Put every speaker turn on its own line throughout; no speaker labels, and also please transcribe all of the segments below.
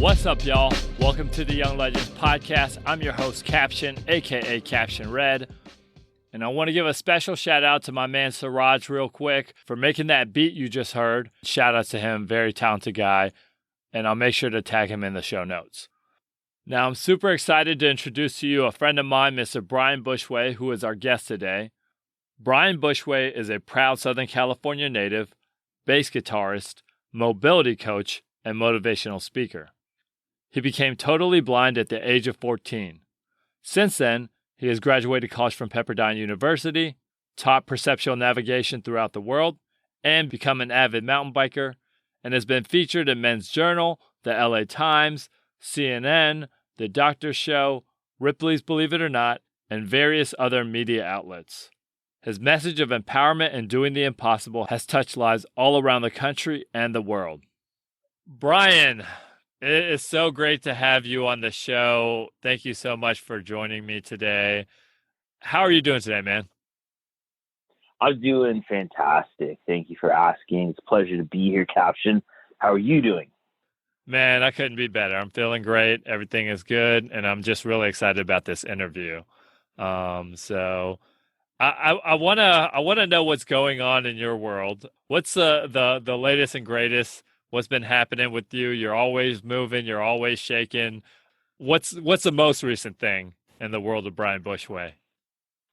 What's up, y'all? Welcome to the Young Legends Podcast. I'm your host, Caption, aka Caption Red. And I want to give a special shout out to my man Siraj real quick for making that beat you just heard. Shout out to him, very talented guy. And I'll make sure to tag him in the show notes. Now, I'm super excited to introduce to you a friend of mine, Mr. Brian Bushway, who is our guest today. Brian Bushway is a proud Southern California native, bass guitarist, mobility coach, and motivational speaker. He became totally blind at the age of 14. Since then, he has graduated college from Pepperdine University, taught perceptual navigation throughout the world, and become an avid mountain biker, and has been featured in Men's Journal, the LA Times, CNN, The Doctor Show, Ripley's Believe It or Not, and various other media outlets. His message of empowerment and doing the impossible has touched lives all around the country and the world. Brian, it is so great to have you on the show. Thank you so much for joining me today. How are you doing today, man?
I'm doing fantastic. Thank you for asking. It's a pleasure to be here, Caption. How are you doing?
Man, I couldn't be better. I'm feeling great. Everything is good, and I'm just really excited about this interview. So I wanna know what's going on in your world. What's the latest and greatest? What's been happening with you? You're always moving. You're always shaking. What's the most recent thing in the world of Brian Bushway?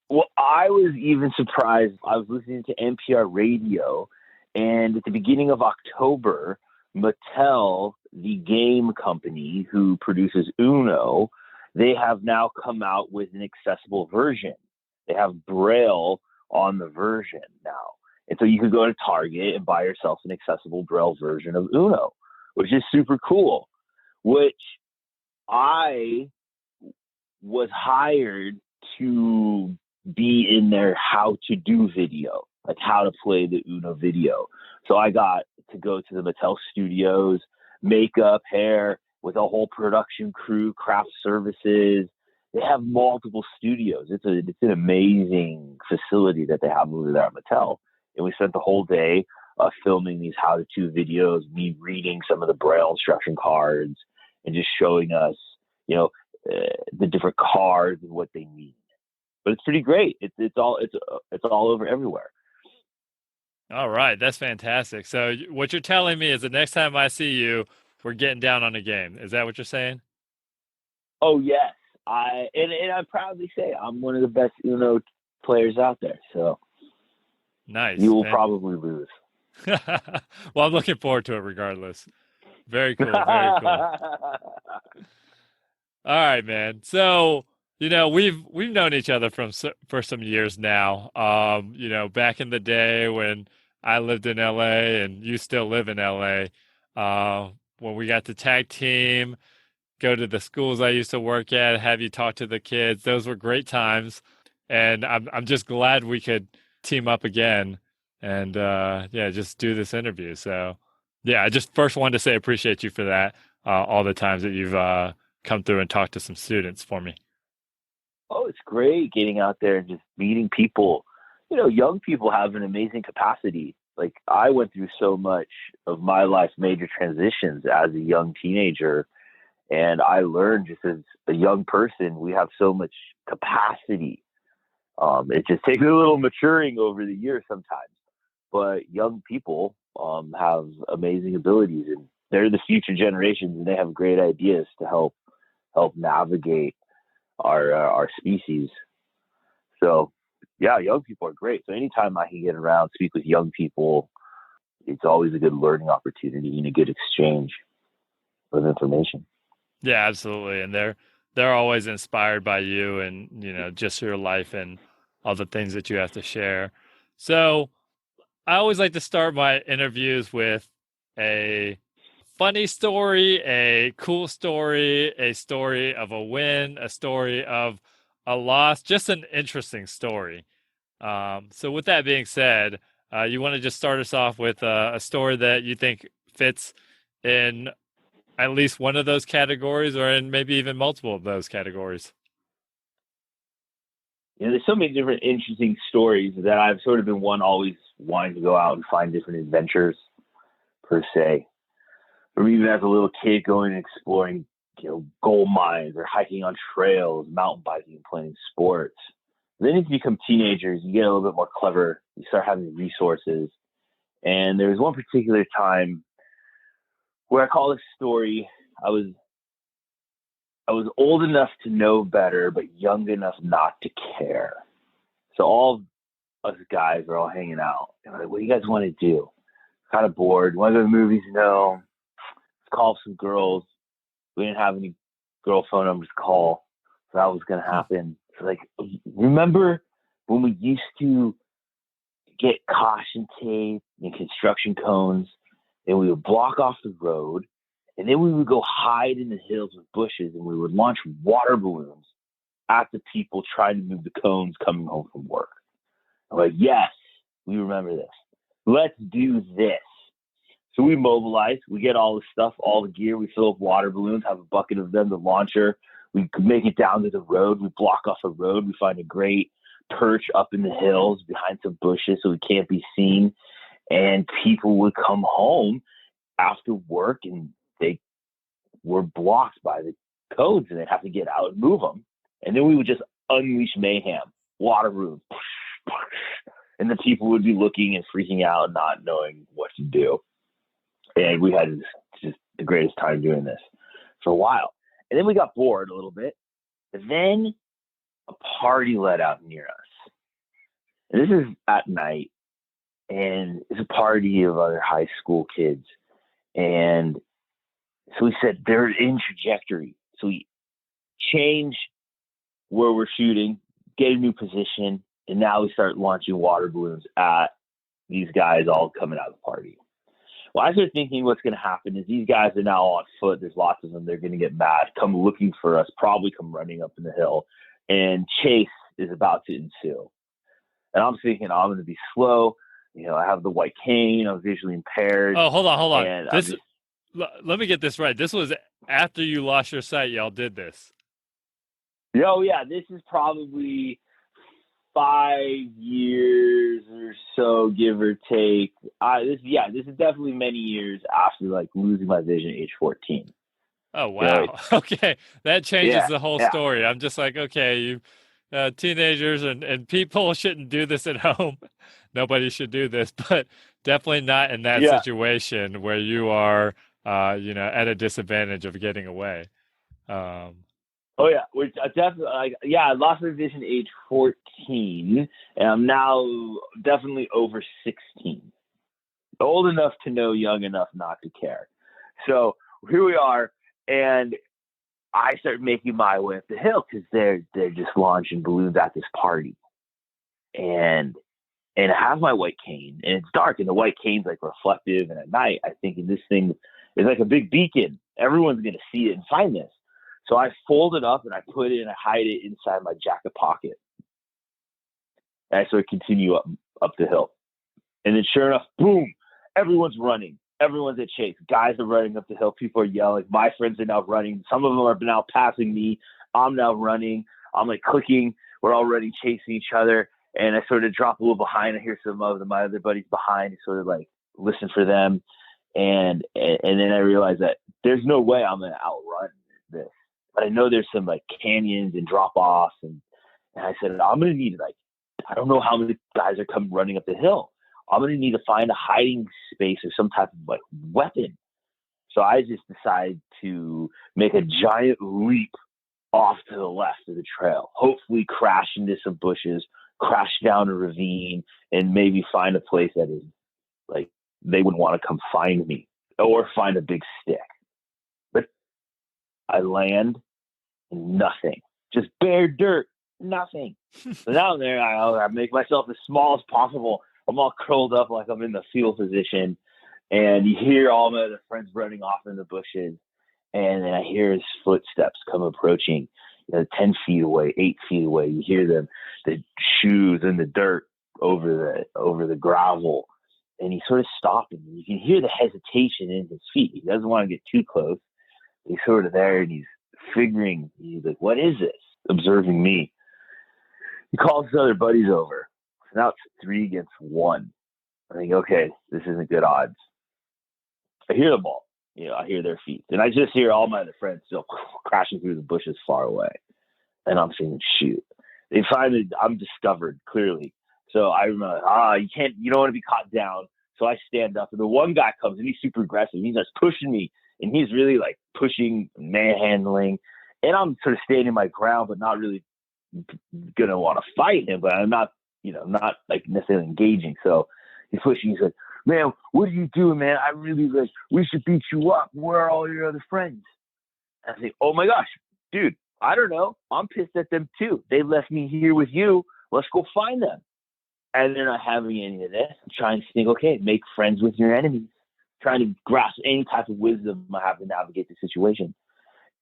Well, I was even surprised. I was listening to NPR radio, and at the beginning of October, Mattel, the game company who produces Uno, they have now come out with an accessible version. They have Braille on the version now. And so you could go to Target and buy yourself an accessible Braille version of Uno, which is super cool, which I was hired to be in their how to do video, like how to play the Uno video. So I got to go to the Mattel studios, makeup, hair, with a whole production crew, craft services. They have multiple studios. It's an amazing facility that they have over there at Mattel. And we spent the whole day filming these how-to videos, me reading some of the Braille instruction cards and just showing us, the different cards and what they mean. But it's pretty great. It's all over everywhere.
All right, that's fantastic. So what you're telling me is the next time I see you, we're getting down on a game. Is that what you're saying?
Oh yes, I proudly say I'm one of the best Uno players out there. So.
Nice.
You will probably lose.
Well, I'm looking forward to it regardless. Very cool. Very cool. All right, man. So, we've known each other for some years now. Back in the day when I lived in LA and you still live in LA, when we got to tag team, go to the schools I used to work at, have you talk to the kids. Those were great times. And I'm just glad we could team up again and just do this interview. So I just first wanted to say appreciate you for that, all the times that you've come through and talked to some students for me.
Oh, it's great getting out there and just meeting people. Young people have an amazing capacity. Like I went through so much of my life's major transitions as a young teenager, and I learned just as a young person, we have so much capacity. It just takes a little maturing over the years sometimes, but young people have amazing abilities, and they're the future generations, and they have great ideas to help navigate our species. So, young people are great. So anytime I can get around, speak with young people, it's always a good learning opportunity and a good exchange of information.
Yeah, absolutely, and they're always inspired by you and just your life and all the things that you have to share. So I always like to start my interviews with a funny story, a cool story, a story of a win, a story of a loss, just an interesting story. So with that being said, you want to just start us off with a story that you think fits in at least one of those categories or in maybe even multiple of those categories?
There's so many different interesting stories that I've sort of been one always wanting to go out and find different adventures per se. or even as a little kid going and exploring, gold mines or hiking on trails, mountain biking, playing sports. Then as you become teenagers, you get a little bit more clever. You start having resources. And there was one particular time where I call this story, I was old enough to know better, but young enough not to care. So all of us guys were all hanging out. And I'm like, what do you guys want to do? Kind of bored. Want to go to the movies? No. Let's call some girls. We didn't have any girl phone numbers to call. So that was going to happen. So like, remember when we used to get caution tape and construction cones and we would block off the road and then we would go hide in the hills with bushes and we would launch water balloons at the people trying to move the cones coming home from work. I'm like, yes, we remember this. Let's do this. So we mobilize, we get all the stuff, all the gear, we fill up water balloons, have a bucket of them, the launcher. We make it down to the road. We block off a road. We find a great perch up in the hills behind some bushes so we can't be seen. And people would come home after work and they were blocked by the codes and they'd have to get out and move them. And then we would just unleash mayhem, water balloons. And the people would be looking and freaking out and not knowing what to do. And we had just the greatest time doing this for a while. And then we got bored a little bit. But then a party let out near us. And this is at night. And it's a party of other high school kids. And so we said, they're in trajectory. So we change where we're shooting, get a new position. And now we start launching water balloons at these guys all coming out of the party. Well, I started thinking what's going to happen is these guys are now on foot. There's lots of them. They're going to get mad, come looking for us, probably come running up in the hill. And chase is about to ensue. And I'm thinking, I'm going to be slow. I have the white cane. I'm visually impaired.
Oh, hold on. Let me get this right. This was after you lost your sight. Y'all did this.
Oh, yeah. This is probably 5 years or so, give or take. This is definitely many years after like losing my vision at age 14.
Oh, wow. Okay. That changes the whole story. I'm just like, okay, you teenagers and people shouldn't do this at home. Nobody should do this, but definitely not in that situation where you are, at a disadvantage of getting away.
Oh yeah, which I definitely I lost my vision at age 14, and I'm now definitely over 16, old enough to know, young enough not to care. So here we are, and I start making my way up the hill because they're just launching balloons at this party, and I have my white cane, and it's dark, and the white cane's like reflective, and at night I think this thing is like a big beacon. Everyone's gonna see it and find this. So I fold it up and I put it and I hide it inside my jacket pocket. And I sort of continue up the hill. And then sure enough, boom, everyone's running. Everyone's at chase. Guys are running up the hill. People are yelling. My friends are now running. Some of them are now passing me. I'm now running. I'm like clicking. We're already chasing each other. And I sort of drop a little behind. I hear some of my other buddies behind. I sort of like listen for them. And then I realize that there's no way I'm going to outrun this. But I know there's some like canyons and drop offs, and I said I'm gonna need I don't know how many guys are coming running up the hill. I'm gonna need to find a hiding space or some type of weapon. So I just decided to make a giant leap off to the left of the trail, hopefully crash into some bushes, crash down a ravine, and maybe find a place that is like they wouldn't want to come find me, or find a big stick. But I land and nothing, just bare dirt, nothing. So down there, I make myself as small as possible. I'm all curled up like I'm in the fetal position, and you hear all my other friends running off in the bushes, and then I hear his footsteps come approaching, 10 feet away, 8 feet away. You hear them, the shoes in the dirt over the gravel, and he's sort of stopping. You can hear the hesitation in his feet. He doesn't want to get too close. He's sort of there, and he's figuring, he's like, what is this? Observing me. He calls his other buddies over. So now it's 3 against 1. I think, okay, this isn't good odds. I hear the ball. I hear their feet. And I just hear all my other friends still crashing through the bushes far away. And I'm thinking, shoot. I'm discovered clearly. So I remember, you don't want to be caught down. So I stand up, and the one guy comes, and he's super aggressive. He starts pushing me, and he's really like pushing, manhandling. And I'm sort of standing my ground, but not really going to want to fight him. But I'm not, not like necessarily engaging. So he's pushing. He's like, man, what are you doing, man? I really we should beat you up. Where are all your other friends? And I say, oh my gosh, dude, I don't know. I'm pissed at them too. They left me here with you. Let's go find them. And they're not having any of this. I'm trying to think, okay, make friends with your enemies. Trying to grasp any type of wisdom I have to navigate the situation.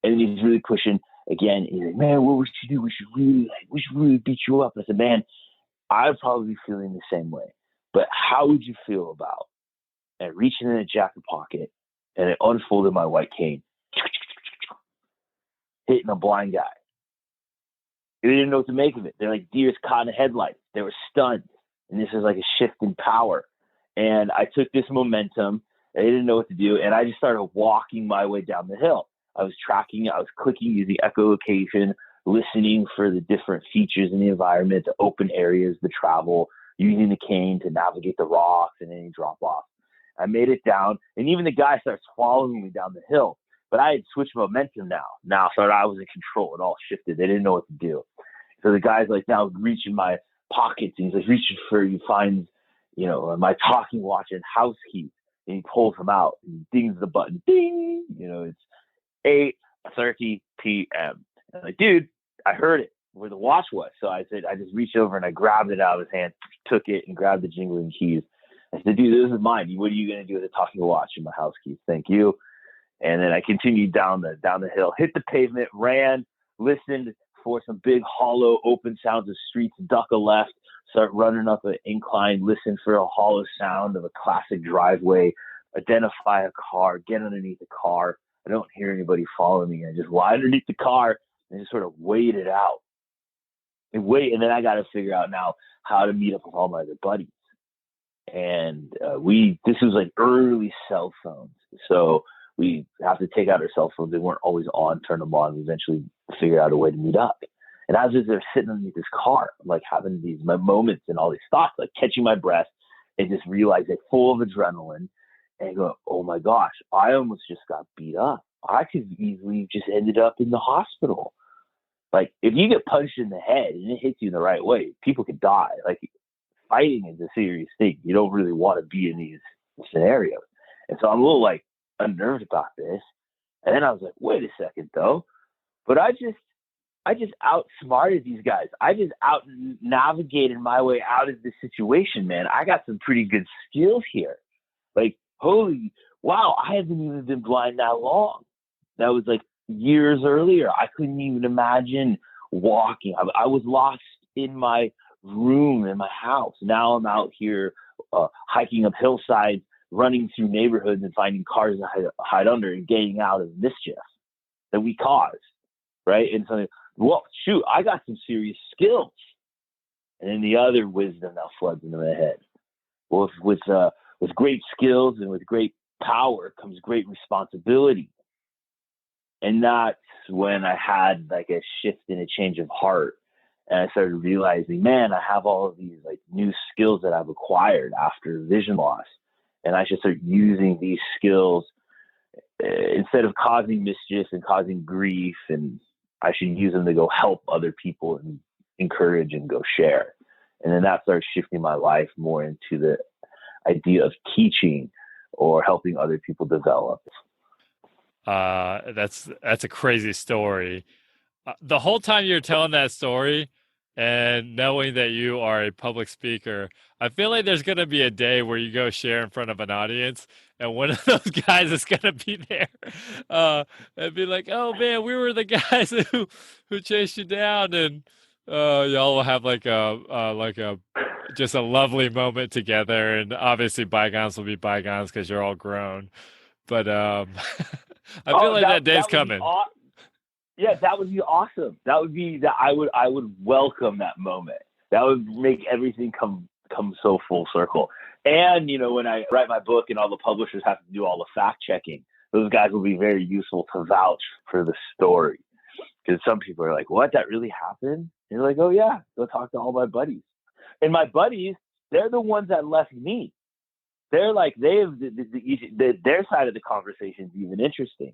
And he's really pushing again. He's like, man, what we should do? We should really beat you up. And I said, man, I'd probably be feeling the same way. But how would you feel about reaching in a jacket pocket and it unfolded my white cane, hitting a blind guy? They didn't know what to make of it. They're like deers caught in a headlight. They were stunned. And this is like a shift in power. And I took this momentum. They didn't know what to do. And I just started walking my way down the hill. I was tracking, I was clicking using echolocation, listening for the different features in the environment, the open areas, the travel, using the cane to navigate the rocks and any drop off. I made it down. And even the guy starts following me down the hill. But I had switched momentum now. So I was in control. It all shifted. They didn't know what to do. So the guy's like now reaching my pockets, and he's like reaching for, he finds, my talking watch and house keys, and he pulls them out and dings the button. Ding! It's 8:30 p.m. And I'm like, dude, I heard it where the watch was. So I said, I just reached over and I grabbed it out of his hand, took it and grabbed the jingling keys. I said, dude, this is mine. What are you going to do with the talking watch and my house keys? Thank you. And then I continued down the hill, hit the pavement, ran, listened for some big, hollow, open sounds of streets, duck a left, start running up an incline, listen for a hollow sound of a classic driveway, identify a car, get underneath the car. I don't hear anybody follow me. I just lie underneath the car and just sort of wait it out. And then I got to figure out now how to meet up with all my other buddies. And this was like early cell phones. So we have to take out our cell phones. They weren't always on, turn them on. We eventually figured out a way to meet up. And I was just there sitting underneath this car, like having these moments and all these thoughts, like catching my breath and just realizing full of adrenaline and go, oh my gosh, I almost just got beat up. I could easily just ended up in the hospital. Like if you get punched in the head and it hits you in the right way, people could die. Like fighting is a serious thing. You don't really want to be in these scenarios. And so I'm a little like unnerved about this. And then I was like, wait a second though. But I just outsmarted these guys. I just out navigated my way out of this situation, man. I got some pretty good skills here. Like, holy wow, I haven't even been blind that long. That was like years earlier. I couldn't even imagine walking. I was lost in my room in my house. Now I'm out here hiking up hillsides, running through neighborhoods and finding cars to hide under and getting out of mischief that we caused, right? And so, well, shoot, I got some serious skills. And then the other wisdom that floods into my head. Well, with great skills and with great power comes great responsibility. And that's when I had like a shift and a change of heart. And I started realizing, man, I have all of these like new skills that I've acquired after vision loss. And I should start using these skills instead of causing mischief and causing grief. And I should use them to go help other people and encourage and go share. And then that started shifting my life more into the idea of teaching or helping other people develop.
That's a crazy story. The whole time you're telling that story and knowing that you are a public speaker, I feel like there's going to be a day where you go share in front of an audience and one of those guys is going to be there and be like, oh man, we were the guys who chased you down, and y'all will have like a just a lovely moment together, and obviously bygones will be bygones because you're all grown. But I feel like that day's coming.
Yeah, that would be awesome. That would be that I would welcome that moment. That would make everything come so full circle. And when I write my book and all the publishers have to do all the fact checking, those guys will be very useful to vouch for the story. Because some people are like, what, that really happened? And you're like, oh yeah, go talk to all my buddies. And my buddies, they're the ones that left me. They're like, their side of the conversation is even interesting.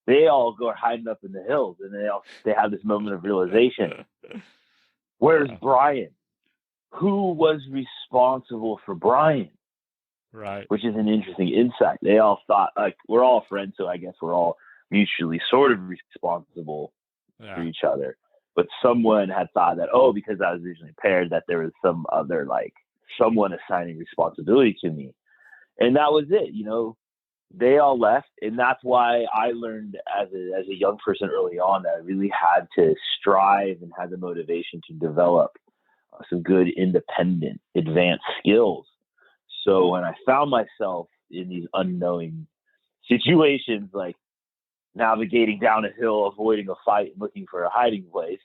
They all go hiding up in the hills, and they have this moment of realization. Where's Brian? Who was responsible for Brian?
Right.
Which is an interesting insight. They all thought, like, we're all friends, so I guess we're all mutually sort of responsible for each other. But someone had thought that, because I was visually impaired, that there was some other, like, someone assigning responsibility to me. And that was it, they all left. And that's why I learned as a young person early on that I really had to strive and had the motivation to develop some good independent advanced skills. So when I found myself in these unknowing situations, like navigating down a hill, avoiding a fight, and looking for a hiding place,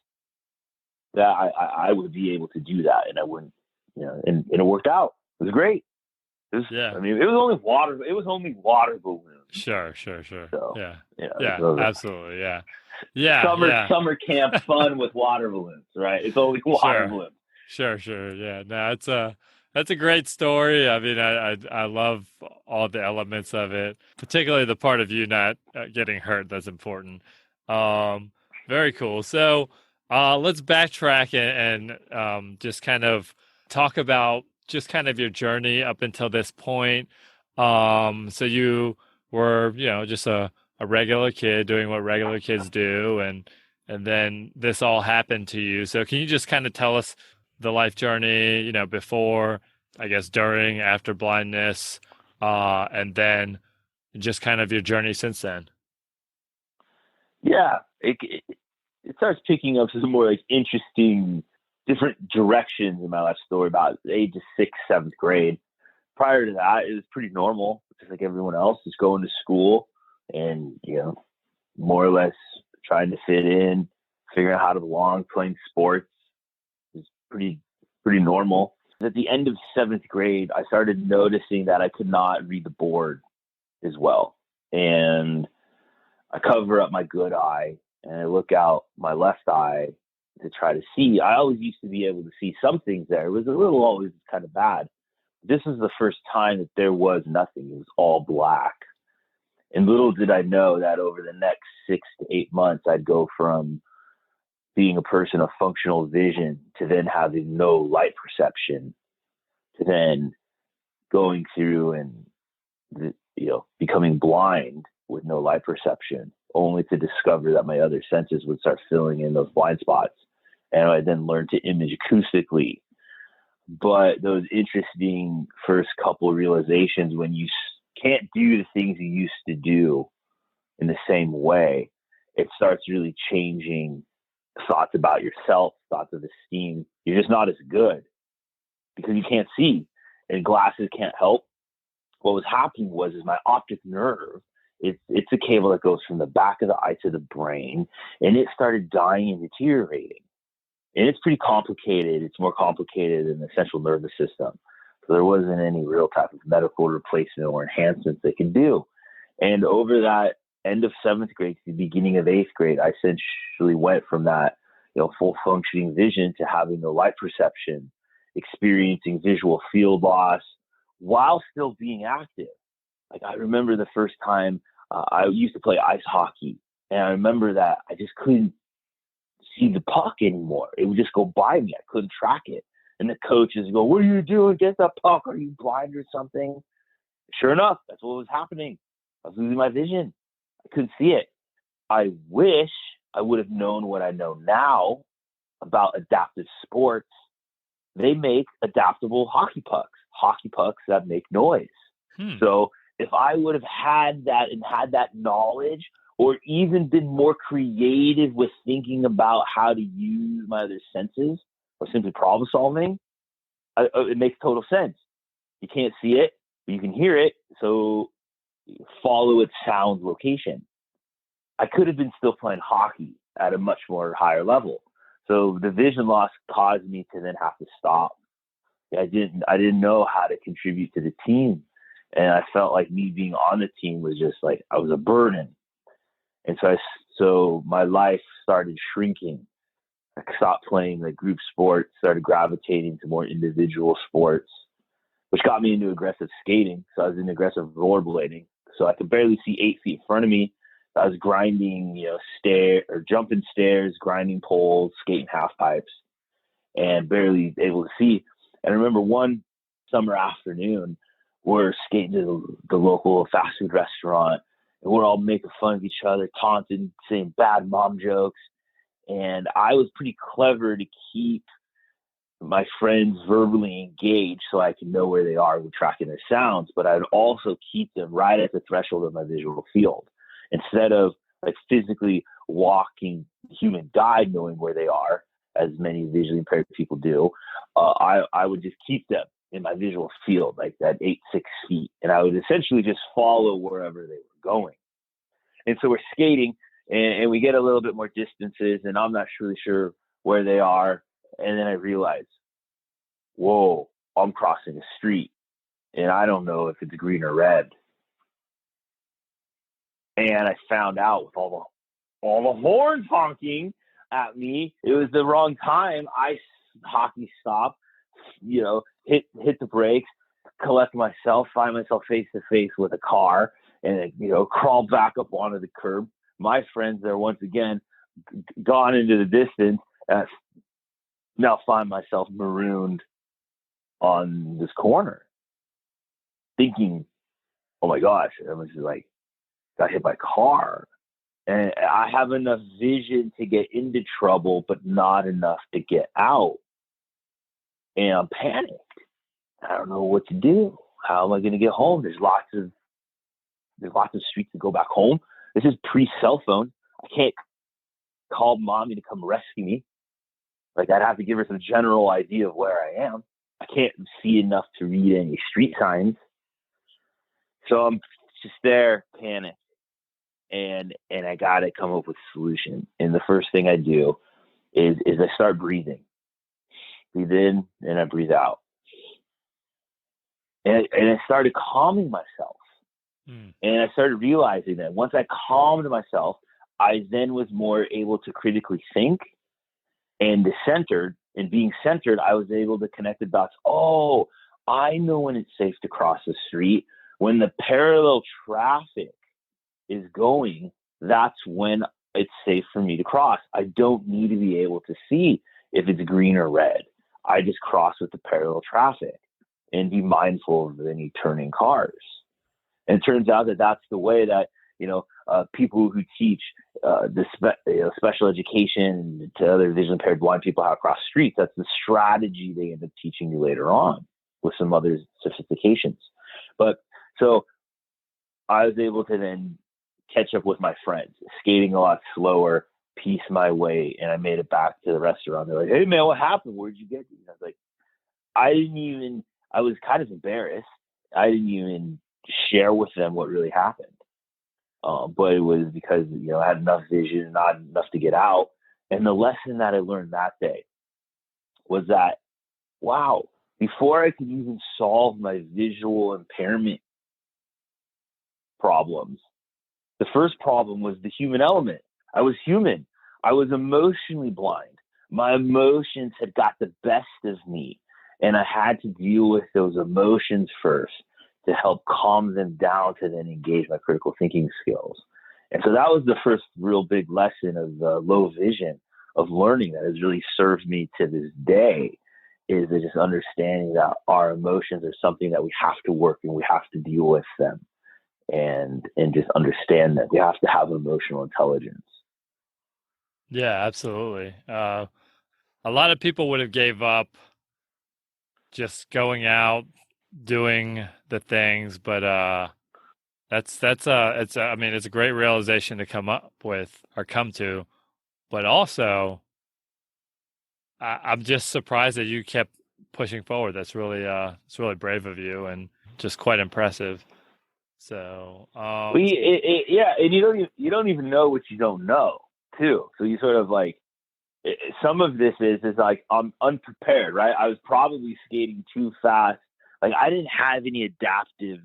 that I would be able to do that, and I wouldn't, and it worked out. It was great. It was only water balloons.
Sure.
So,
Absolutely. Yeah.
Summer camp fun with water balloons, right? It's only water balloons.
Sure. Yeah. No, that's a great story. I mean, I love all the elements of it, particularly the part of you not getting hurt. That's important. Very cool. So let's backtrack and just kind of talk about just kind of your journey up until this point. So you were, just a regular kid doing what regular kids do, and then this all happened to you. So can you just kind of tell us the life journey, before, I guess, during, after blindness, and then just kind of your journey since then?
Yeah, it starts picking up some more like interesting, different directions in my life story about the age of 6th, 7th grade. Prior to that, it was pretty normal, just like everyone else, just going to school and, more or less trying to fit in, figuring out how to belong, playing sports. It was pretty normal. At the end of 7th grade, I started noticing that I could not read the board as well. And I cover up my good eye and I look out my left eye to try to see. I always used to be able to see some things there. It was always kind of bad. This is the first time that there was nothing. It was all black. And little did I know that over the next 6 to 8 months, I'd go from being a person of functional vision to then having no light perception, to then going through and, becoming blind with no light perception, only to discover that my other senses would start filling in those blind spots. And I then learned to image acoustically. But those interesting first couple of realizations, when you can't do the things you used to do in the same way, it starts really changing thoughts about yourself, thoughts of esteem. You're just not as good because you can't see, and glasses can't help. What was happening was my optic nerve, it's a cable that goes from the back of the eye to the brain, and it started dying and deteriorating. And it's pretty complicated. It's more complicated than the central nervous system. So there wasn't any real type of medical replacement or enhancements they could do. And over that end of 7th grade to the beginning of 8th grade, I essentially went from that, full functioning vision to having no light perception, experiencing visual field loss while still being active. Like I remember the first time I used to play ice hockey, and I remember that I just couldn't see the puck anymore. It would just go by me. I couldn't track it. And the coaches go, "What are you doing? Get the puck. Are you blind or something?" Sure enough, that's what was happening. I was losing my vision. I couldn't see it. I wish I would have known what I know now about adaptive sports. They make adaptable hockey pucks that make noise. So if I would have had that knowledge, or even been more creative with thinking about how to use my other senses, or simply problem solving, it makes total sense. You can't see it, but you can hear it, so follow its sound location. I could have been still playing hockey at a much more higher level. So the vision loss caused me to then have to stop. I didn't know how to contribute to the team. And I felt like me being on the team was just like, I was a burden. And so my life started shrinking. I stopped playing like group sports, started gravitating to more individual sports, which got me into aggressive skating. So I was in aggressive rollerblading. So I could barely see 8 feet in front of me. I was grinding, jumping stairs, grinding poles, skating half pipes, and barely able to see. And I remember one summer afternoon, we're skating to the local fast food restaurant, and we're all making fun of each other, taunting, saying bad mom jokes. And I was pretty clever to keep my friends verbally engaged so I can know where they are with tracking their sounds, but I'd also keep them right at the threshold of my visual field. Instead of like physically walking human guide knowing where they are, as many visually impaired people do, I would just keep them in my visual field, like that 8-6 feet. And I would essentially just follow wherever they were going. And so we're skating and we get a little bit more distances and I'm not really sure where they are. And then I realize, whoa, I'm crossing a street and I don't know if it's green or red. And I found out with all the horns honking at me, it was the wrong time. I hockey stop, hit the brakes, collect myself, find myself face to face with a car, and crawl back up onto the curb. My friends are once again gone into the distance. Now find myself marooned on this corner, thinking, "Oh my gosh, I was like got hit by a car." And I have enough vision to get into trouble, but not enough to get out. And I'm panicked. I don't know what to do. How am I going to get home? There's lots of streets to go back home. This is pre-cell phone. I can't call mommy to come rescue me. Like I'd have to give her some general idea of where I am. I can't see enough to read any street signs. So I'm just there, panicked. And I got to come up with a solution. And the first thing I do is I start breathing. Breathe in and I breathe out. And I started calming myself. And I started realizing that once I calmed myself, I then was more able to critically think and centered. And being centered, I was able to connect the dots. Oh, I know when it's safe to cross the street. When the parallel traffic is going, that's when it's safe for me to cross. I don't need to be able to see if it's green or red. I just cross with the parallel traffic and be mindful of any turning cars. And it turns out that that's the way that, people who teach special education to other vision impaired blind people how to cross streets, that's the strategy they end up teaching you later on with some other sophistications. But so I was able to then catch up with my friends, skating a lot slower, piece my way, and I made it back to the restaurant. They're like, "Hey man, what happened? Where'd you get these?" I was like, I was kind of embarrassed. I didn't even share with them what really happened. But it was because, I had enough vision, not enough to get out. And the lesson that I learned that day was that, wow, before I could even solve my visual impairment problems, the first problem was the human element. I was human. I was emotionally blind. My emotions had got the best of me, and I had to deal with those emotions first to help calm them down to then engage my critical thinking skills. And so that was the first real big lesson of low vision, of learning that has really served me to this day, is just understanding that our emotions are something that we have to work and we have to deal with them, and just understand that we have to have emotional intelligence.
Yeah, absolutely. A lot of people would have gave up just going out, doing the things, but it's a great realization to come up with or come to, but also I'm just surprised that you kept pushing forward. That's really it's really brave of you and just quite impressive. So
yeah, and you don't even know what you don't know too. So you sort of like, some of this is like I'm unprepared, right? I was probably skating too fast. Like I didn't have any adaptive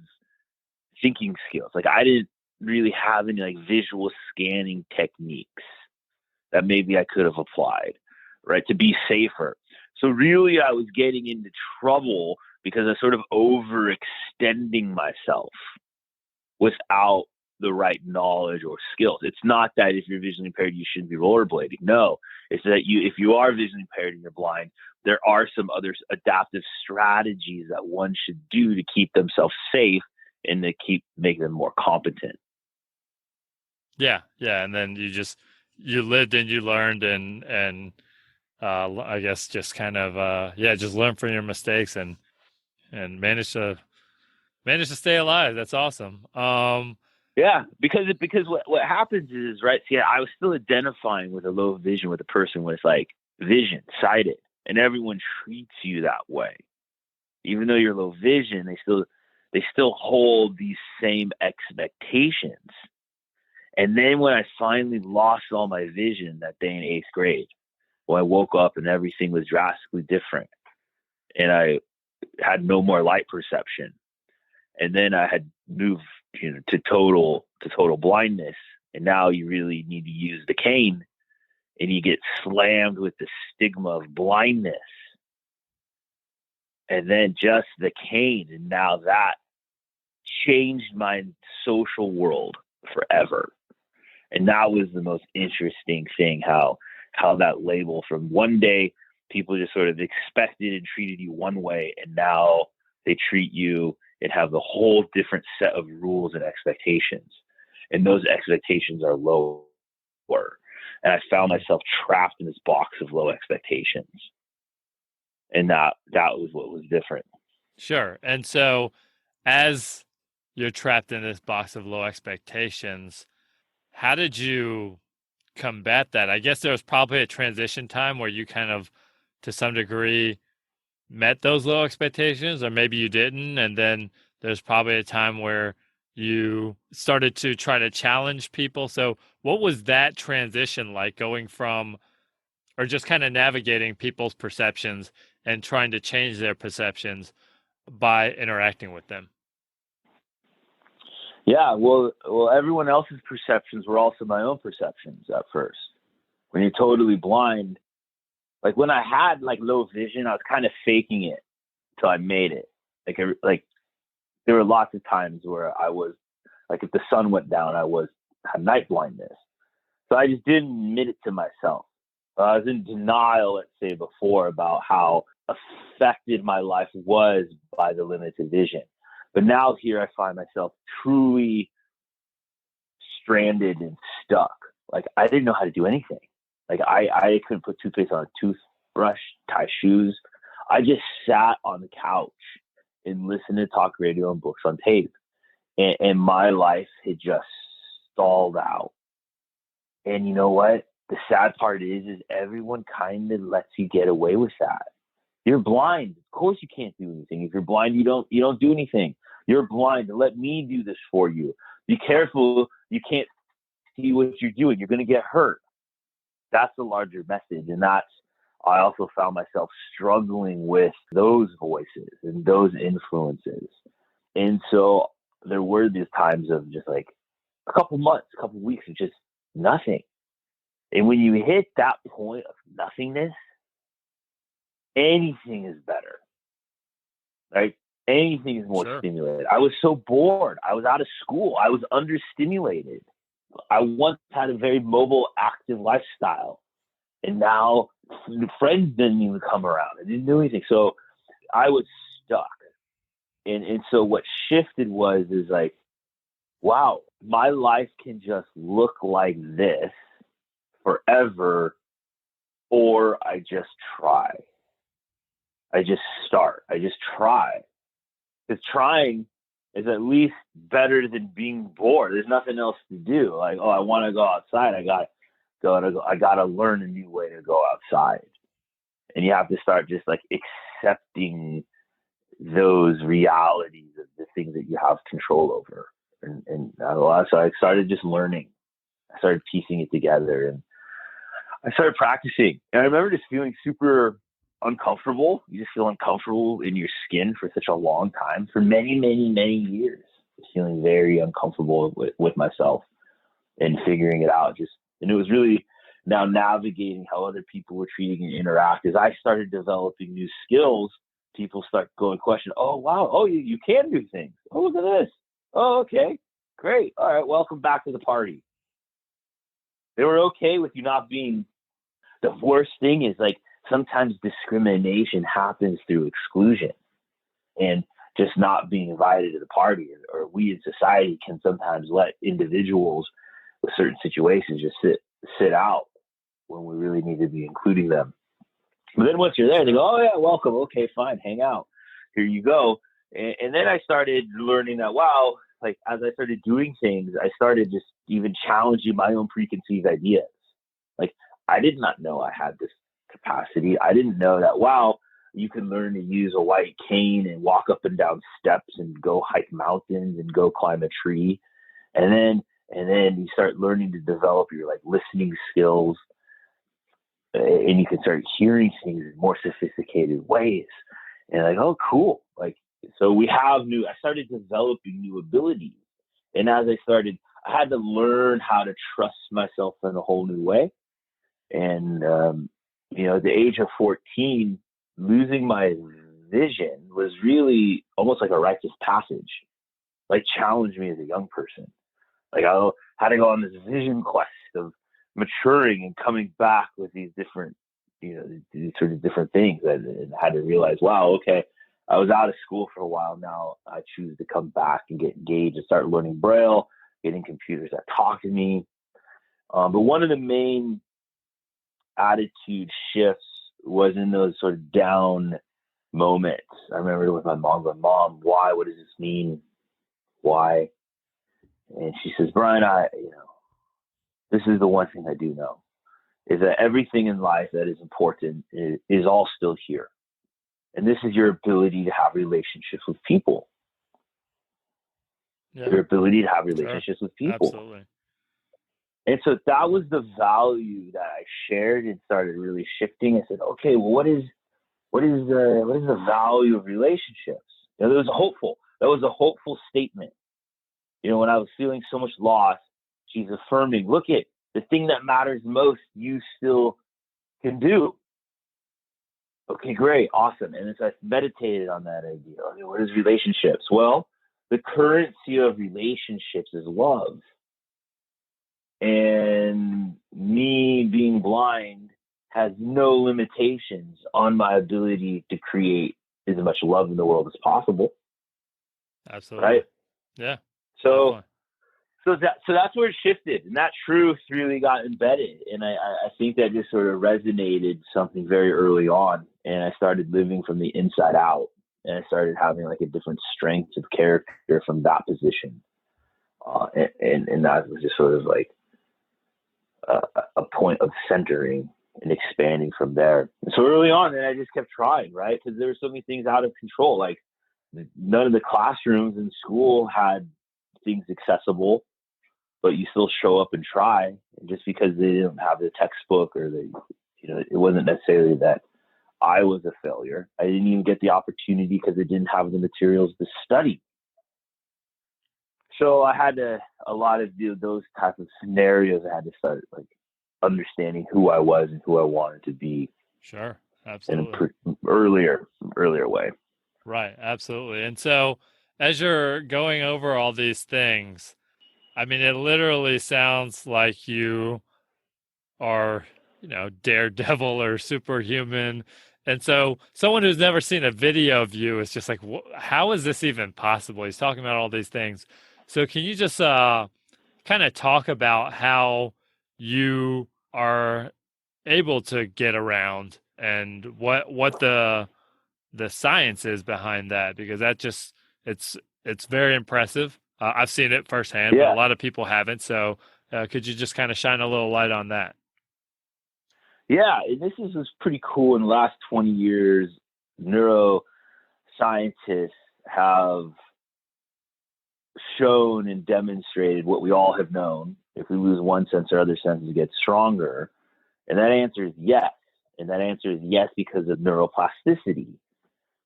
thinking skills. Like I didn't really have any like visual scanning techniques that maybe I could have applied, right, to be safer. So really I was getting into trouble because I was sort of overextending myself without the right knowledge or skills. It's not that if you're visually impaired, you shouldn't be rollerblading. No, it's that if you are visually impaired and you're blind, there are some other adaptive strategies that one should do to keep themselves safe and to make them more competent.
Yeah. And then you lived and you learned and I guess just kind of just learn from your mistakes and manage to stay alive. That's awesome.
Yeah, because what happens is, right, see, I was still identifying with a low vision with a person with like vision, sighted, and everyone treats you that way. Even though you're low vision, they still hold these same expectations. And then when I finally lost all my vision that day in 8th grade, when I woke up and everything was drastically different and I had no more light perception, and then I had moved to total blindness, and now you really need to use the cane, and you get slammed with the stigma of blindness, and then just the cane, and now that changed my social world forever. And that was the most interesting thing, how that label from one day people just sort of expected and treated you one way, and now they treat you and have a whole different set of rules and expectations. And those expectations are lower. And I found myself trapped in this box of low expectations. And that was what was different.
Sure. And so as you're trapped in this box of low expectations, how did you combat that? I guess there was probably a transition time where you kind of, to some degree, met those low expectations, or maybe you didn't. And then there's probably a time where you started to try to challenge people. So what was that transition like, going from, or just kind of navigating people's perceptions and trying to change their perceptions by interacting with them?
Yeah, well, everyone else's perceptions were also my own perceptions at first. When you're totally blind, like when I had like low vision, I was kind of faking it till I made it. Like there were lots of times where I was like, if the sun went down, I had night blindness. So I just didn't admit it to myself. I was in denial, let's say, before, about how affected my life was by the limited vision. But now here I find myself truly stranded and stuck. Like I didn't know how to do anything. Like I couldn't put toothpaste on a toothbrush, tie shoes. I just sat on the couch and listened to talk radio and books on tape. And my life had just stalled out. And you know what? The sad part is everyone kind of lets you get away with that. You're blind. Of course you can't do anything. If you're blind, you don't do anything. You're blind. Let me do this for you. Be careful. You can't see what you're doing. You're going to get hurt. That's the larger message. And I also found myself struggling with those voices and those influences. And so there were these times of just like a couple months, a couple weeks of just nothing. And when you hit that point of nothingness, anything is better, right? Anything is more stimulated. I was so bored. I was out of school. I was understimulated. I once had a very mobile, active lifestyle. And now friends didn't even come around. I didn't do anything. So I was stuck. And so what shifted is like, wow, my life can just look like this forever, or I just try. I just start. I just try. Because trying is at least better than being bored. There's nothing else to do. Like, oh, I want to go outside. I got to learn a new way to go outside. And you have to start just like accepting those realities of the things that you have control over. And so I started just learning. I started piecing it together, and I started practicing. And I remember just feeling super uncomfortable. You just feel uncomfortable in your skin for such a long time, for many, many, many years. feeling very uncomfortable with myself and figuring it out. And it was really now navigating how other people were treating and interact. As I started developing new skills, people start going question, oh, wow, oh, you can do things. Oh, look at this. Oh, okay, great. All right, welcome back to the party. They were okay with you not being. The worst thing is, like, sometimes discrimination happens through exclusion and just not being invited to the party, or we in society can sometimes let individuals with certain situations just sit out when we really need to be including them. But then once you're there, they go, oh yeah, welcome. Okay, fine. Hang out. Here you go. And then I started learning that, wow, like as I started doing things, I started just even challenging my own preconceived ideas. Like I did not know I had this capacity. I didn't know that, wow, you can learn to use a white cane and walk up and down steps and go hike mountains and go climb a tree. And then you start learning to develop your like listening skills, and you can start hearing things in more sophisticated ways. And like, oh, cool. Like, so I started developing new abilities. And as I had to learn how to trust myself in a whole new way. And, at the age of 14, losing my vision was really almost like a rite of passage, like challenged me as a young person. Like I had to go on this vision quest of maturing and coming back with these different, these sort of different things. And I had to realize, wow, okay, I was out of school for a while. Now I choose to come back and get engaged and start learning Braille, getting computers that talk to me. But one of the main attitude shifts was in those sort of down moments. I remember with my mom going, Mom, why? What does this mean? Why? And she says, Brian, this is the one thing I do know, is that everything in life that is important is all still here. And this is your ability to have relationships with people.
Yeah.
Your ability to have relationships with people.
Absolutely.
And so that was the value that I shared and started really shifting. I said, okay, well, what is the value of relationships? That was a hopeful statement. When I was feeling so much loss, she's affirming, look at the thing that matters most, you still can do. Okay, great, awesome. And so I meditated on that idea. Okay, what is relationships? Well, the currency of relationships is love. And me being blind has no limitations on my ability to create as much love in the world as possible.
Absolutely.
Right?
Yeah.
So that's where it shifted, and that truth really got embedded. And I think that just sort of resonated something very early on. And I started living from the inside out, and I started having like a different strength of character from that position. And that was just sort of like a point of centering and expanding from there. And so early on, and I just kept trying, right? Because there were so many things out of control. Like none of the classrooms in school had things accessible, but you still show up and try. And just because they didn't have the textbook or it wasn't necessarily that I was a failure. I didn't even get the opportunity because I didn't have the materials to study. So I had a lot of those types of scenarios. I had to start like understanding who I was and who I wanted to be.
Sure, absolutely.
In earlier way.
Right, absolutely. And so as you're going over all these things, I mean, it literally sounds like you are, daredevil or superhuman. And so someone who's never seen a video of you is just like, how is this even possible? He's talking about all these things. So can you just kind of talk about how you are able to get around and what the science is behind that? Because that just it's very impressive. I've seen it firsthand, but a lot of people haven't. So could you just kind of shine a little light on that?
Yeah, this is pretty cool. In the last 20 years, neuroscientists have shown and demonstrated what we all have known. If we lose one sense, our other senses get stronger. And that answer is yes. And that answer is yes because of neuroplasticity,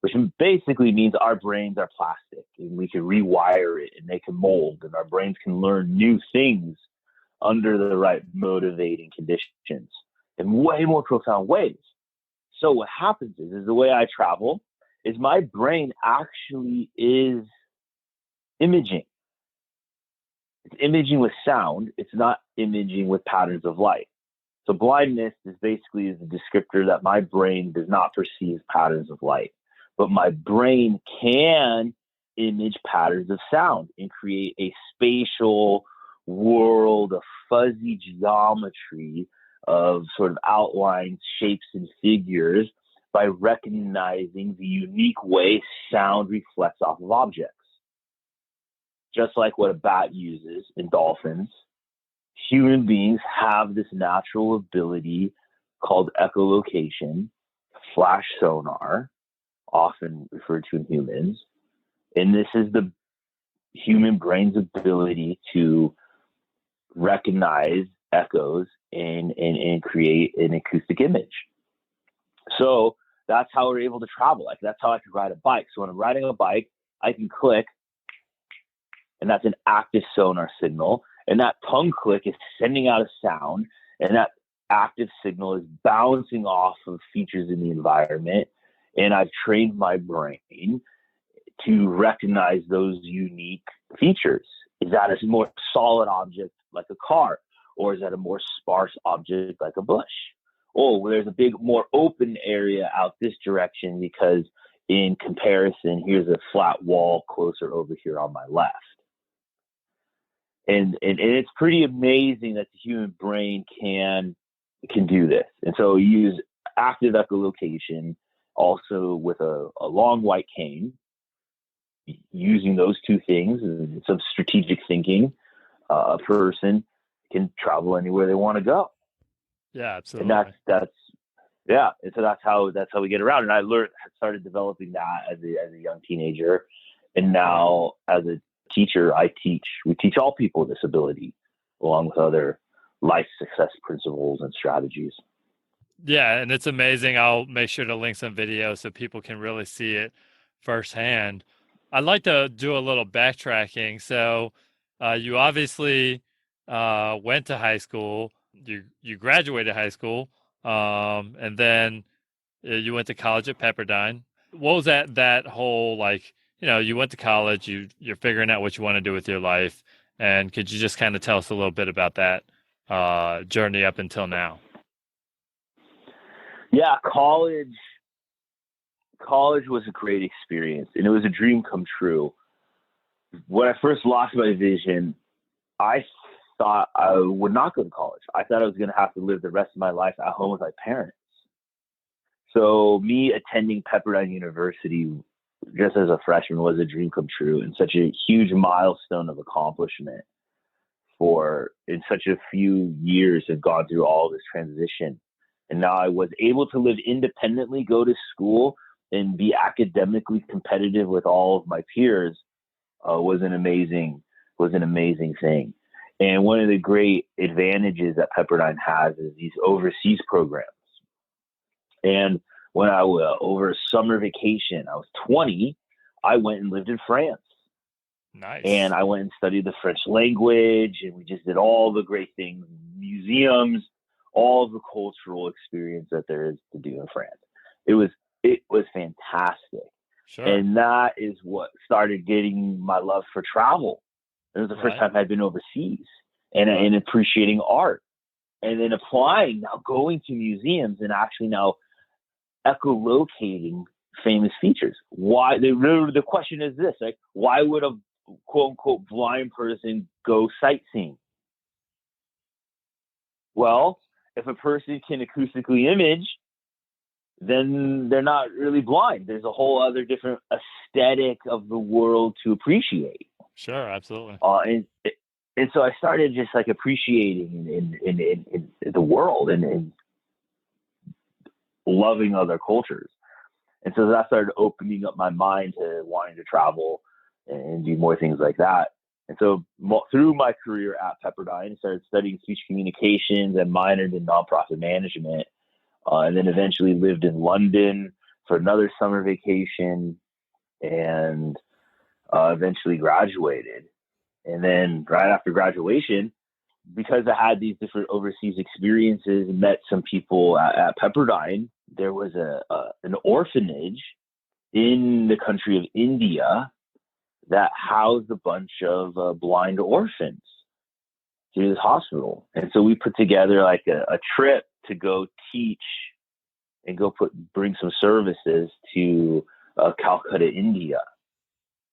which basically means our brains are plastic and we can rewire it and they can mold and our brains can learn new things under the right motivating conditions in way more profound ways. So what happens is the way I travel is my brain actually is imaging. It's imaging with sound. It's not imaging with patterns of light. So blindness is basically a descriptor that my brain does not perceive patterns of light, but my brain can image patterns of sound and create a spatial world of fuzzy geometry of sort of outlines, shapes, and figures by recognizing the unique way sound reflects off of objects. Just like what a bat uses in dolphins, human beings have this natural ability called echolocation, flash sonar, often referred to in humans. And this is the human brain's ability to recognize echoes and create an acoustic image. So that's how we're able to travel. Like that's how I can ride a bike. So when I'm riding a bike, I can click, and that's an active sonar signal. And that tongue click is sending out a sound, and that active signal is bouncing off of features in the environment. And I've trained my brain to recognize those unique features. Is that a more solid object like a car? Or is that a more sparse object like a bush? Oh, well, there's a big, more open area out this direction because in comparison, here's a flat wall closer over here on my left. And it's pretty amazing that the human brain can do this. And so you use active echolocation also with a long white cane, using those two things and some strategic thinking. A person can travel anywhere they want to go.
Yeah, absolutely.
And that's yeah. And so that's how we get around. And I started developing that as a young teenager, and now as a teacher, we teach all people this ability along with other life success principles and strategies.
Yeah, and it's amazing. I'll make sure to link some videos so people can really see it firsthand. I'd like to do a little backtracking. So you obviously went to high school. You graduated high school, and then you went to college at Pepperdine. What was that whole, like, you went to college, you're figuring out what you want to do with your life, and could you just kind of tell us a little bit about that journey up until now?
Yeah, college was a great experience, and it was a dream come true. When I first lost my vision, I thought I would not go to college. I thought I was going to have to live the rest of my life at home with my parents. So me attending Pepperdine University just as a freshman was a dream come true and such a huge milestone of accomplishment in such a few years have gone through all this transition. And now I was able to live independently, go to school, and be academically competitive with all of my peers was an amazing thing. And one of the great advantages that Pepperdine has is these overseas programs. And when I was over summer vacation, I was 20, I went and lived in France.
Nice.
And I went and studied the French language, and we just did all the great things, museums, all the cultural experience that there is to do in France. It was fantastic.
Sure.
And that is what started getting my love for travel. It was the first time I'd been overseas and appreciating art, and then applying, now going to museums and actually now echolocating famous features. Why? The question is this, like, why would a quote unquote blind person go sightseeing? Well, if a person can acoustically image, then they're not really blind. There's a whole other different aesthetic of the world to appreciate.
Sure, absolutely.
And so I started just like appreciating in the world and loving other cultures. And so that started opening up my mind to wanting to travel and do more things like that. And so through my career at Pepperdine, I started studying speech communications and minored in nonprofit management. And then eventually lived in London for another summer vacation, and eventually graduated. And then right after graduation, because I had these different overseas experiences and met some people at Pepperdine, there was an orphanage in the country of India that housed a bunch of blind orphans through this hospital. And so we put together like a trip to go teach and bring some services to Calcutta, India.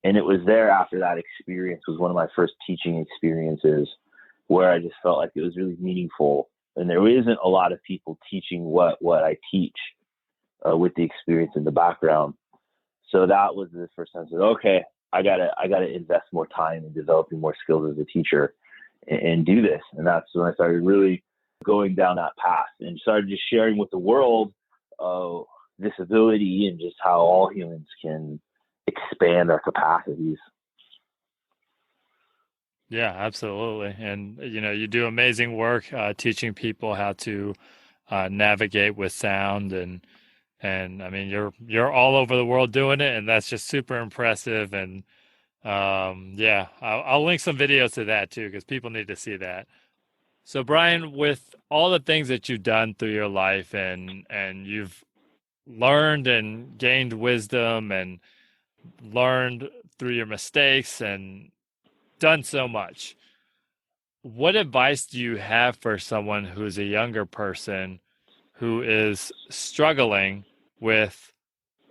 And it was there after that experience was one of my first teaching experiences where I just felt like it was really meaningful. And there isn't a lot of people teaching what I teach with the experience in the background. So that was the first time I said, okay, I gotta invest more time in developing more skills as a teacher and do this. And that's when I started really going down that path and started just sharing with the world this ability and just how all humans can expand our capacities.
Yeah, absolutely. And, you do amazing work teaching people how to navigate with sound. And I mean, you're all over the world doing it, and that's just super impressive. And yeah, I'll link some videos to that too, because people need to see that. So Brian, with all the things that you've done through your life and you've learned and gained wisdom and learned through your mistakes and done so much, what advice do you have for someone who's a younger person who is struggling with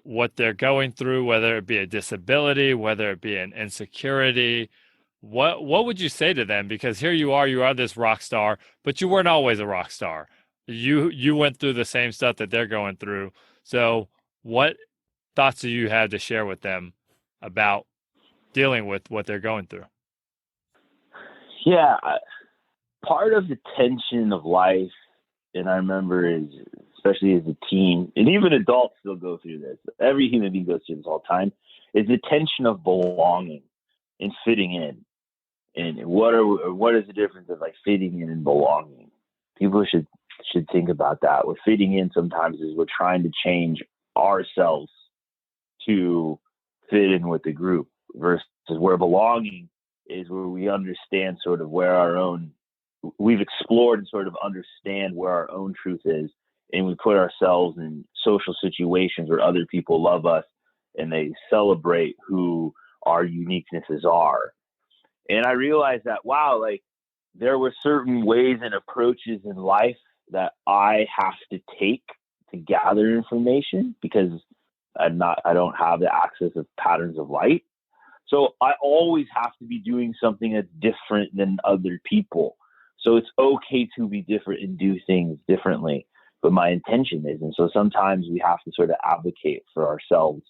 what they're going through, whether it be a disability, whether it be an insecurity? What would you say to them? Because here you are this rock star, but you weren't always a rock star. You went through the same stuff that they're going through. So what thoughts do you have to share with them about dealing with what they're going through?
Yeah, part of the tension of life, and I remember especially as a teen, and even adults still go through this. Every human being goes through this all the time, is the tension of belonging and fitting in. And what is the difference of like fitting in and belonging? People should think about that. What fitting in sometimes is we're trying to change ourselves to fit in with the group, versus where belonging is where we understand sort of we've explored and sort of understand where our own truth is. And we put ourselves in social situations where other people love us and they celebrate who our uniquenesses are. And I realized that, wow, like there were certain ways and approaches in life that I have to take to gather information because I don't have the access of patterns of light. So I always have to be doing something that's different than other people. So it's okay to be different and do things differently, but my intention isn't. So sometimes we have to sort of advocate for ourselves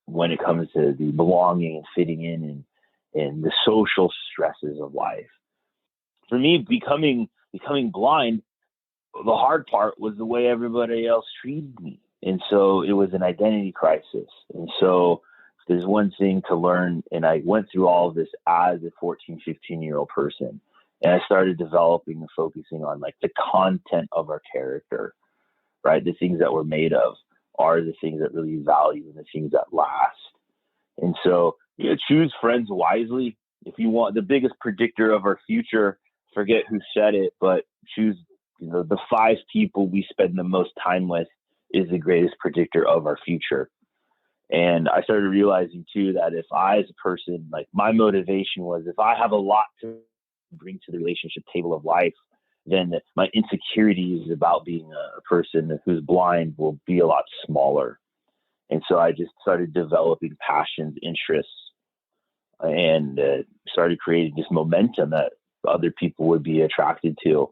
when it comes to the belonging and fitting in and the social stresses of life. For me, becoming blind, the hard part was the way everybody else treated me. And so it was an identity crisis. And so there's one thing to learn, and I went through all of this as a 14, 15-year-old person. And I started developing and focusing on like the content of our character, right? The things that we're made of are the things that really value and the things that last. And so choose friends wisely. If you want the biggest predictor of our future, forget who said it, but choose the 5 people we spend the most time with is the greatest predictor of our future. And I started realizing too that if I, as a person, like my motivation was if I have a lot to bring to the relationship table of life, then my insecurities about being a person who's blind will be a lot smaller. And so I just started developing passions, interests, and started creating this momentum that other people would be attracted to.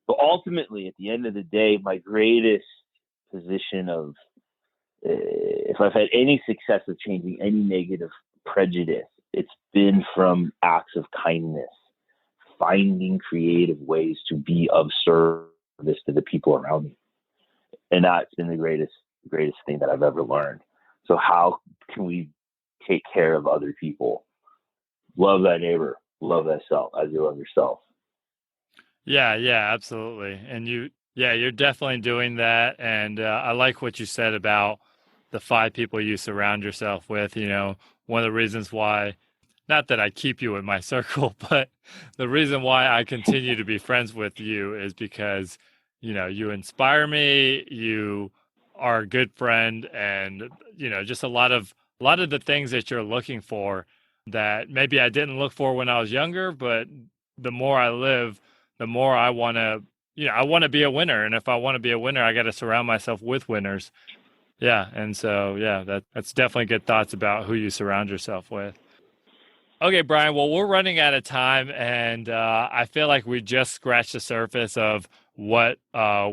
But ultimately, at the end of the day, my greatest position of if I've had any success of changing any negative prejudice, it's been from acts of kindness, finding creative ways to be of service to the people around me. And that's been the greatest thing that I've ever learned. So how can we take care of other people? Love thy neighbor, love thyself as you love yourself.
Yeah, absolutely. And you're definitely doing that. And I like what you said about the 5 people you surround yourself with. You know, one of the reasons why, not that I keep you in my circle, but the reason why I continue to be friends with you is because, you know, you inspire me, you are a good friend, and, you know, just a lot of the things that you're looking for that maybe I didn't look for when I was younger, but the more I live, the more I want to, you know, I want to be a winner. And if I want to be a winner, I got to surround myself with winners. Yeah. And so, yeah, that's definitely good thoughts about who you surround yourself with. Okay, Brian. Well, we're running out of time, and I feel like we just scratched the surface of what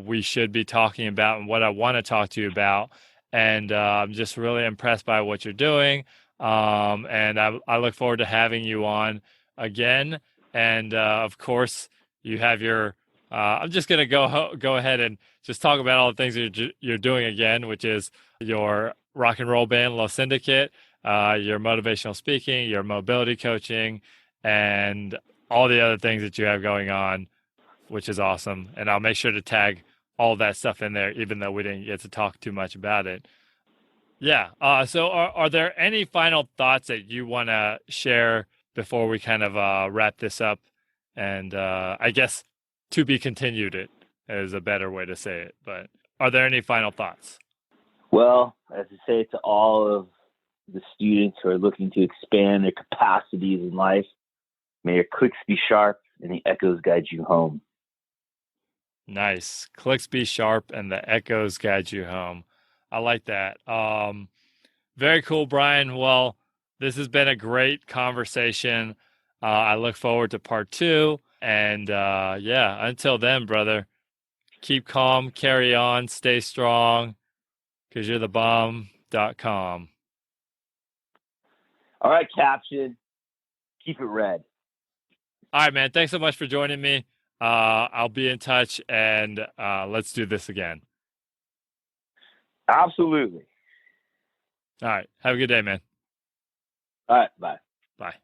we should be talking about and what I want to talk to you about. And I'm just really impressed by what you're doing. And I look forward to having you on again. And of course, you have your. I'm just gonna go ahead and just talk about all the things that you're doing again, which is your rock and roll band, Low Syndicate, your motivational speaking, your mobility coaching, and all the other things that you have going on, which is awesome. And I'll make sure to tag all that stuff in there, even though we didn't get to talk too much about it. Yeah. So are there any final thoughts that you want to share before we kind of wrap this up? And I guess to be continued it is a better way to say it. But are there any final thoughts?
Well, as I say to all of the students who are looking to expand their capacities in life, may your clicks be sharp and the echoes guide you home.
Nice. Clicks be sharp and the echoes guide you home. I like that. Very cool, Brian. Well, this has been a great conversation. I look forward to part 2. And yeah, until then, brother, keep calm, carry on, stay strong, because you're the bomb.com.
All right, Caption. Keep it red.
All right, man. Thanks so much for joining me. I'll be in touch, and let's do this again.
Absolutely.
All right. Have a good day, man.
All right. Bye.
Bye.